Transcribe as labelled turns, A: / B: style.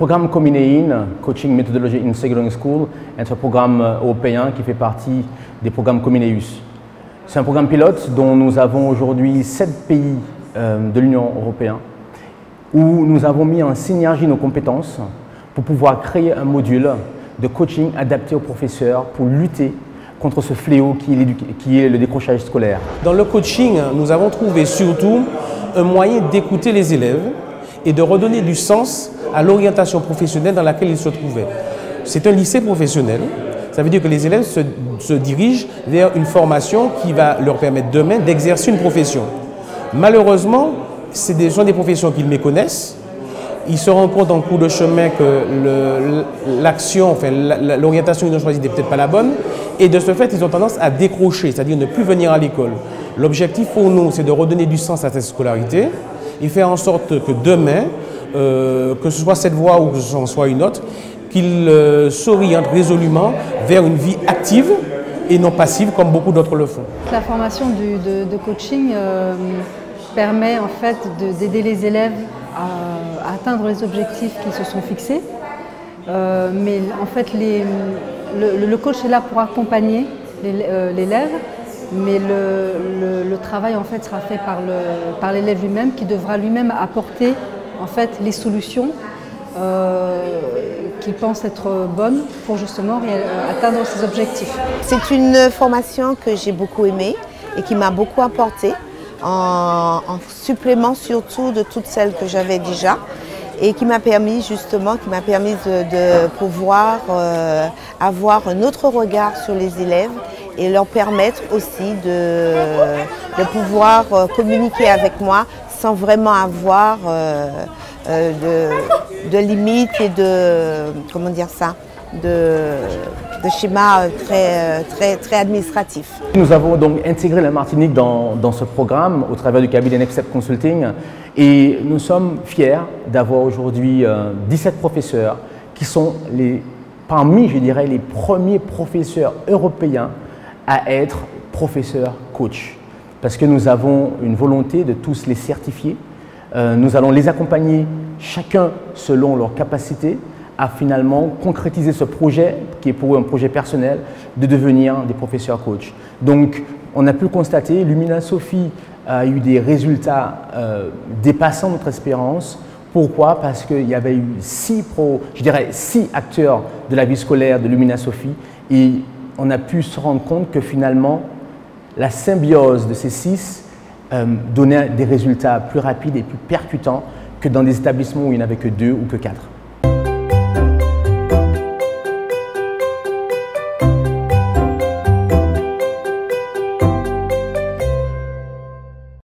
A: programme Cominein, Coaching Methodology in Secondary School, est un programme européen qui fait partie des programmes Comineus. C'est un programme pilote dont nous avons aujourd'hui 7 pays de l'Union européenne où nous avons mis en synergie nos compétences pour pouvoir créer un module de coaching adapté aux professeurs pour lutter contre ce fléau qui est le décrochage scolaire.
B: Dans le coaching, nous avons trouvé surtout un moyen d'écouter les élèves et de redonner du sens à l'orientation professionnelle dans laquelle ils se trouvaient. C'est un lycée professionnel, ça veut dire que les élèves se dirigent vers une formation qui va leur permettre demain d'exercer une profession. Malheureusement, ce sont des professions qu'ils méconnaissent. Ils se rendent compte en cours de chemin que l'action, enfin, l'orientation qu'ils ont choisie n'est peut-être pas la bonne. Et de ce fait, ils ont tendance à décrocher, c'est-à-dire ne plus venir à l'école. L'objectif pour nous, c'est de redonner du sens à cette scolarité et faire en sorte que demain, que ce soit cette voie ou que ce soit une autre, qu'ils s'orientent résolument vers une vie active et non passive comme beaucoup d'autres le font.
C: La formation de coaching permet en fait d'aider les élèves à atteindre les objectifs qu'ils se sont fixés. Mais en fait, le coach est là pour accompagner l'élève, mais le travail en fait sera fait par l'élève lui-même qui devra lui-même apporter en fait les solutions qu'il pense être bonnes pour justement atteindre ses objectifs.
D: C'est une formation que j'ai beaucoup aimée et qui m'a beaucoup apporté, en supplément surtout de toutes celles que j'avais déjà, et qui m'a permis justement, de pouvoir avoir un autre regard sur les élèves et leur permettre aussi de pouvoir communiquer avec moi sans vraiment avoir de limites et de schémas très administratifs.
A: Nous avons donc intégré la Martinique dans ce programme au travers du cabinet Next Step Consulting et nous sommes fiers d'avoir aujourd'hui 17 professeurs qui sont parmi, je dirais, les premiers professeurs européens à être professeurs coach. Parce que nous avons une volonté de tous les certifier. Nous allons les accompagner chacun selon leurs capacités à finalement concrétiser ce projet qui est pour eux un projet personnel de devenir des professeurs coach. Donc on a pu constater, Lumina Sophie a eu des résultats dépassant notre espérance. Pourquoi? Parce qu'il y avait eu 6 acteurs de la vie scolaire de Lumina Sophie et on a pu se rendre compte que finalement la symbiose de ces 6 donnait des résultats plus rapides et plus percutants que dans des établissements où il n'y en avait que 2 ou que 4.